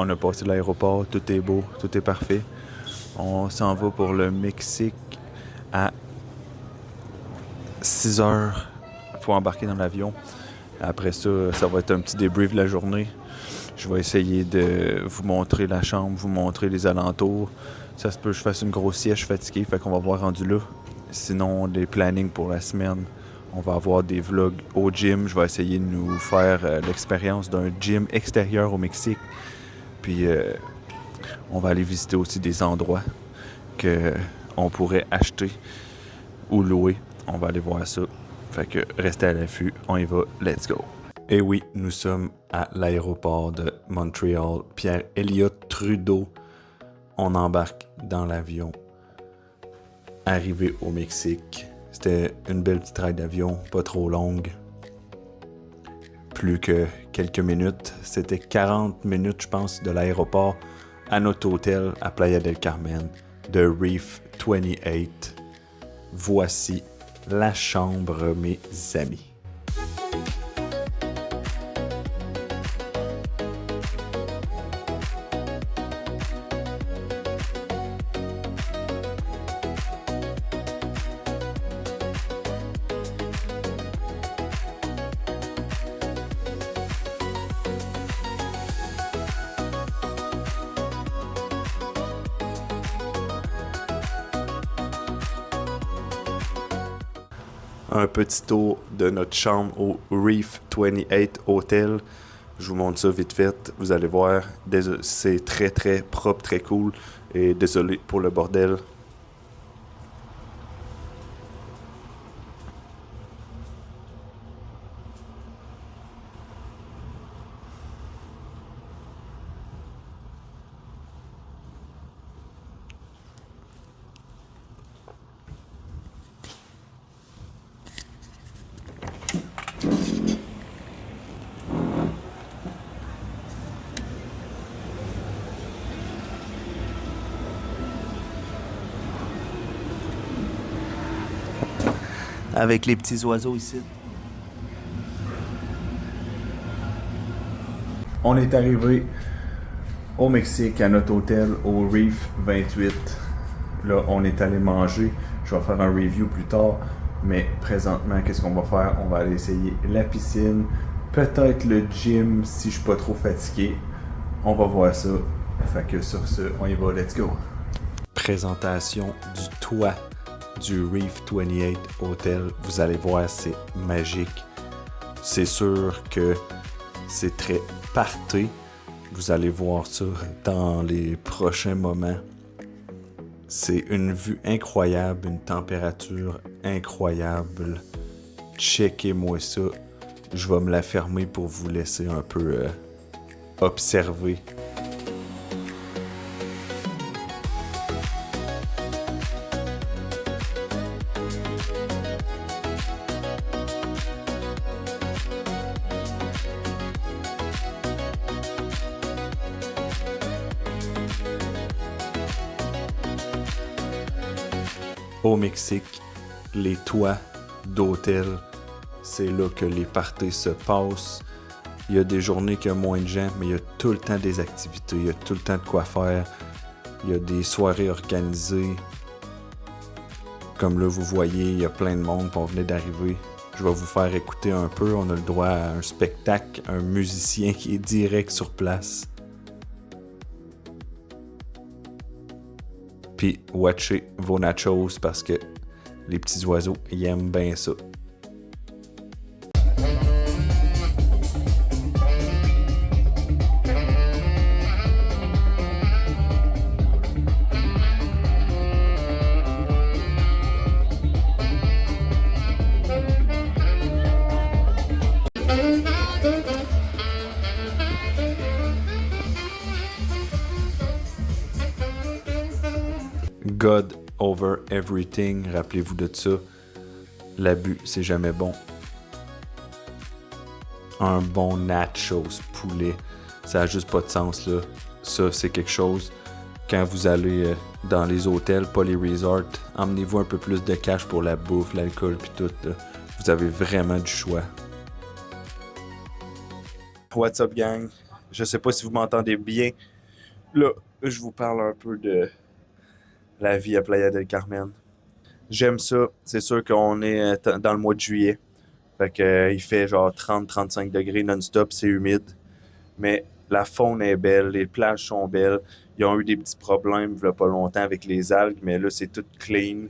On a passé l'aéroport, tout est beau, tout est parfait. On s'en va pour le Mexique à 6 heures. Il faut embarquer dans l'avion. Après ça, ça va être un petit débrief de la journée. Je vais essayer de vous montrer la chambre, vous montrer les alentours. Ça se peut que je fasse une grosse sieste, je suis fatigué, fait qu'on va voir rendu là. Sinon, des plannings pour la semaine. On va avoir des vlogs au gym. Je vais essayer de nous faire l'expérience d'un gym extérieur au Mexique. Puis, on va aller visiter aussi des endroits qu'on pourrait acheter ou louer. On va aller voir ça. Fait que restez à l'affût. On y va. Let's go. Et oui, nous sommes à l'aéroport de Montréal. Pierre-Elliott Trudeau. On embarque dans l'avion. Arrivé au Mexique. C'était une belle petite ride d'avion, pas trop longue. Plus que quelques minutes. C'était 40 minutes, je pense, de l'aéroport à notre hôtel à Playa del Carmen, de Reef 28. Voici la chambre, mes amis. Un petit tour de notre chambre au Reef 28 Hotel. Je vous montre ça vite fait. Vous allez voir, c'est très très propre, très cool. Et désolé pour le bordel. Avec les petits oiseaux ici. On est arrivé au Mexique, à notre hôtel, au Reef 28. Là, on est allé manger. Je vais faire un review plus tard. Mais présentement, qu'est-ce qu'on va faire? On va aller essayer la piscine. Peut-être le gym si je suis pas trop fatigué. On va voir ça. Fait que sur ce, on y va. Let's go! Présentation du toit du Reef 28 Hotel. Vous allez voir, c'est magique. C'est sûr que c'est très party. Vous allez voir ça dans les prochains moments. C'est une vue incroyable, une température incroyable. Checkez-moi ça. Je vais me la fermer pour vous laisser un peu observer. Au Mexique, les toits d'hôtels, c'est là que les parties se passent. Il y a des journées qu'il y a moins de gens, mais il y a tout le temps des activités, il y a tout le temps de quoi faire. Il y a des soirées organisées. Comme là, vous voyez, il y a plein de monde, puis on venait d'arriver. Je vais vous faire écouter un peu. On a le droit à un spectacle, un musicien qui est direct sur place. Puis, watchez vos nachos parce que les petits oiseaux, ils aiment bien ça. God over everything, rappelez-vous de ça. L'abus, c'est jamais bon. Un bon nachos poulet, ça a juste pas de sens là. Ça, c'est quelque chose. Quand vous allez dans les hôtels, pas les resorts, emmenez-vous un peu plus de cash pour la bouffe, l'alcool puis tout. Là. Vous avez vraiment du choix. What's up gang? Je sais pas si vous m'entendez bien. Là, je vous parle un peu de la vie à Playa del Carmen. J'aime ça. C'est sûr qu'on est dans le mois de juillet. Fait que, il fait genre 30-35 degrés non-stop, c'est humide. Mais la faune est belle, les plages sont belles. Ils ont eu des petits problèmes il y a pas longtemps avec les algues, mais là, c'est tout clean.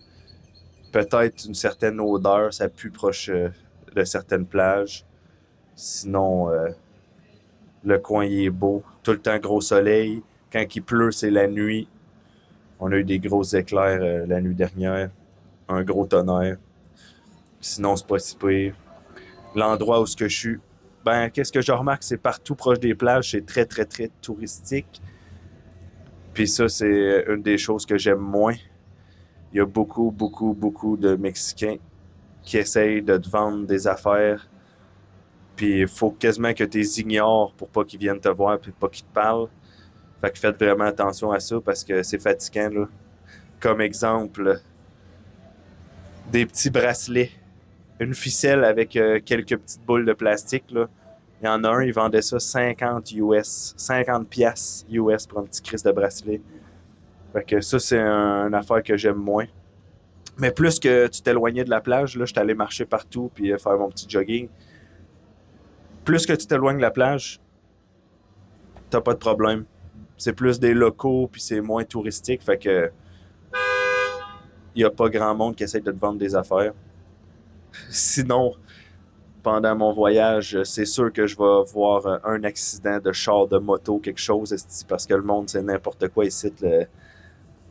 Peut-être une certaine odeur, ça pue proche de certaines plages. Sinon, le coin il est beau. Tout le temps gros soleil. Quand il pleut, c'est la nuit. On a eu des gros éclairs la nuit dernière. Un gros tonnerre. Sinon, c'est pas si pire. L'endroit où ce que je suis, ben, qu'est-ce que je remarque, c'est partout proche des plages, c'est très, très, très touristique. Puis ça, c'est une des choses que j'aime moins. Il y a beaucoup, beaucoup, beaucoup de Mexicains qui essayent de te vendre des affaires. Puis il faut quasiment que tu les ignores pour pas qu'ils viennent te voir puis pas qu'ils te parlent. Fait que faites vraiment attention à ça parce que c'est fatigant, là. Comme exemple, des petits bracelets. Une ficelle avec quelques petites boules de plastique, là. Il y en a un, il vendait ça 50 US. 50 piastres US pour un petit crise de bracelet. Fait que ça, c'est une affaire que j'aime moins. Mais plus que tu t'éloignais de la plage, là, j'étais allé marcher partout puis faire mon petit jogging. Plus que tu t'éloignes de la plage, t'as pas de problème. C'est plus des locaux puis c'est moins touristique. Fait que il y a pas grand monde qui essaie de te vendre des affaires. Sinon, pendant mon voyage, c'est sûr que je vais voir un accident de char, de moto, quelque chose, parce que le monde, c'est n'importe quoi ici,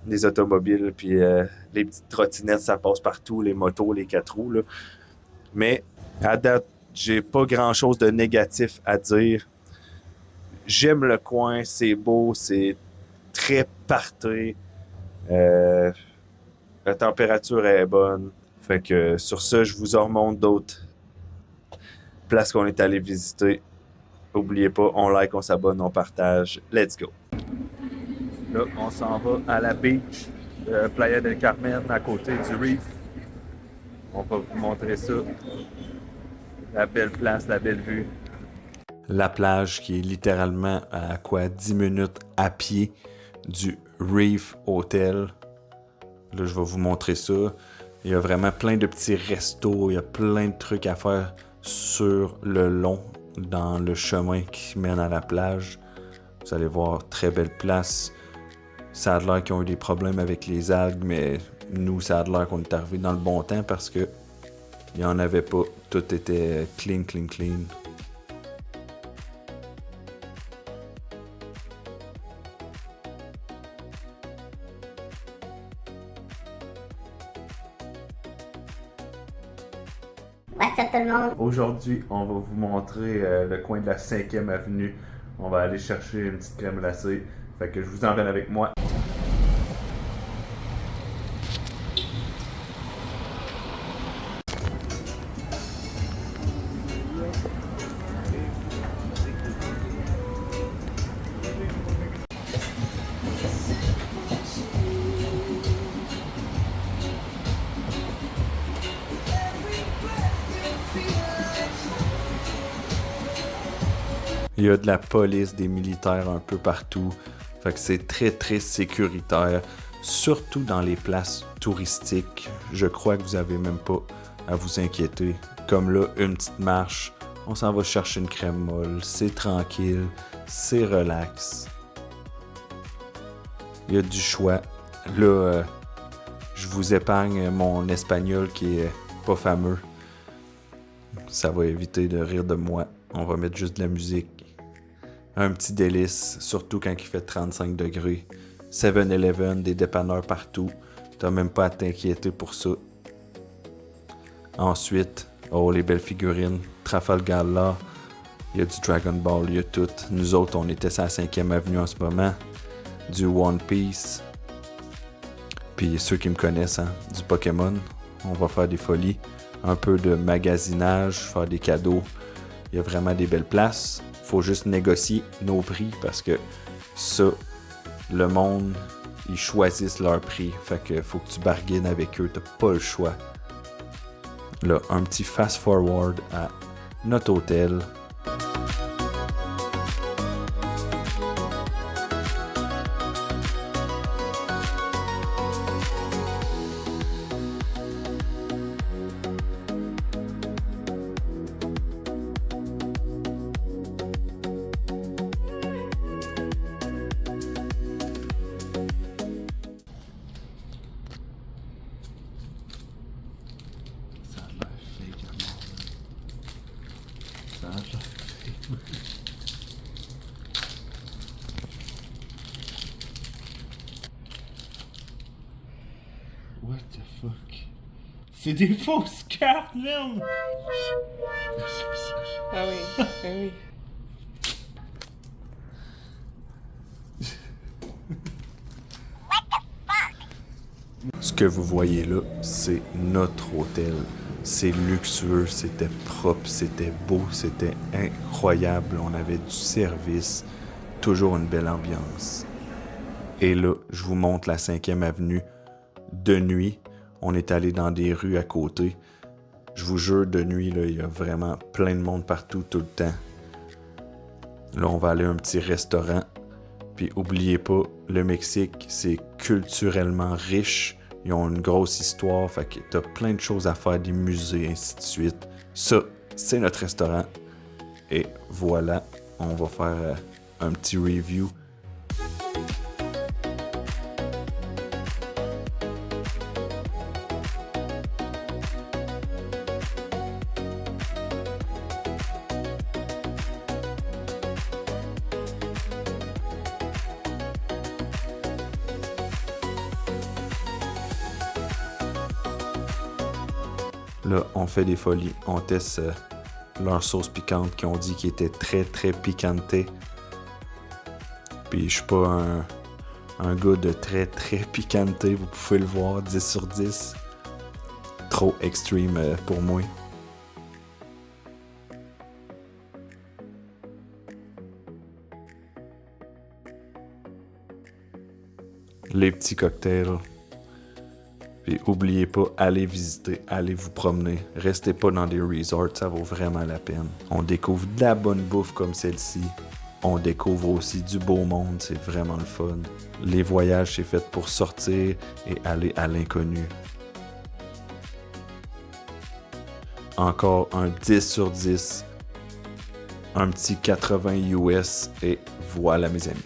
les automobiles, puis les petites trottinettes, ça passe partout, les motos, les 4 roues, là. Mais à date, j'ai pas grand-chose de négatif à dire. J'aime le coin, c'est beau, c'est très party. La température est bonne. Fait que sur ça, je vous en remonte d'autres places qu'on est allé visiter. N'oubliez pas, on like, on s'abonne, on partage. Let's go! Là, on s'en va à la beach de Playa del Carmen, à côté du Reef. On va vous montrer ça. La belle place, la belle vue. La plage qui est littéralement à quoi 10 minutes à pied du Reef Hotel. Là, je vais vous montrer ça. Il y a vraiment plein de petits restos, il y a plein de trucs à faire sur le long, dans le chemin qui mène à la plage. Vous allez voir, très belle place. Ça a l'air qu'ils ont eu des problèmes avec les algues, mais nous, ça a l'air qu'on est arrivé dans le bon temps parce que il n'y en avait pas. Tout était clean, clean, clean. What's up tout le monde? Aujourd'hui, on va vous montrer le coin de la 5e avenue. On va aller chercher une petite crème glacée. Fait que je vous emmène avec moi. Il y a de la police, des militaires un peu partout. Fait que c'est très, très sécuritaire. Surtout dans les places touristiques. Je crois que vous n'avez même pas à vous inquiéter. Comme là, une petite marche. On s'en va chercher une crème molle. C'est tranquille. C'est relax. Il y a du choix. Là, je vous épargne mon espagnol qui est pas fameux. Ça va éviter de rire de moi. On va mettre juste de la musique. Un petit délice, surtout quand il fait 35 degrés. 7-Eleven, des dépanneurs partout. T'as même pas à t'inquiéter pour ça. Ensuite, oh les belles figurines. Trafalgar Law. Il y a du Dragon Ball, il y a tout. Nous autres, on était sur la 5e avenue en ce moment. Du One Piece. Puis ceux qui me connaissent, hein, du Pokémon. On va faire des folies. Un peu de magasinage, faire des cadeaux. Il y a vraiment des belles places. Faut juste négocier nos prix parce que ça, le monde, ils choisissent leur prix. Fait que faut que tu bargaines avec eux. T'as pas le choix. Là, un petit fast forward à notre hôtel. What the fuck? C'est des fausses cartes, merde! Ah oui, ah oui. Ce que vous voyez là, c'est notre hôtel. C'est luxueux, c'était propre, c'était beau, c'était incroyable. On avait du service, toujours une belle ambiance. Et là, je vous montre la 5e avenue de nuit. On est allé dans des rues à côté. Je vous jure, de nuit, là, il y a vraiment plein de monde partout, tout le temps. Là, on va aller à un petit restaurant. Puis, oubliez pas, le Mexique, c'est culturellement riche. Ils ont une grosse histoire, fait que t'as plein de choses à faire, des musées, ainsi de suite. Ça, c'est notre restaurant. Et voilà, on va faire un petit review. Là, on fait des folies. On teste leur sauce piquante qui ont dit qu'il était très, très piquanté. Puis je suis pas un gars de très, très piquanté. Vous pouvez le voir, 10 sur 10. Trop extreme pour moi. Les petits cocktails. Puis oubliez pas, allez visiter, allez vous promener. Restez pas dans des resorts, ça vaut vraiment la peine. On découvre de la bonne bouffe comme celle-ci. On découvre aussi du beau monde, c'est vraiment le fun. Les voyages, c'est fait pour sortir et aller à l'inconnu. Encore un 10 sur 10. Un petit 80 US et voilà mes amis.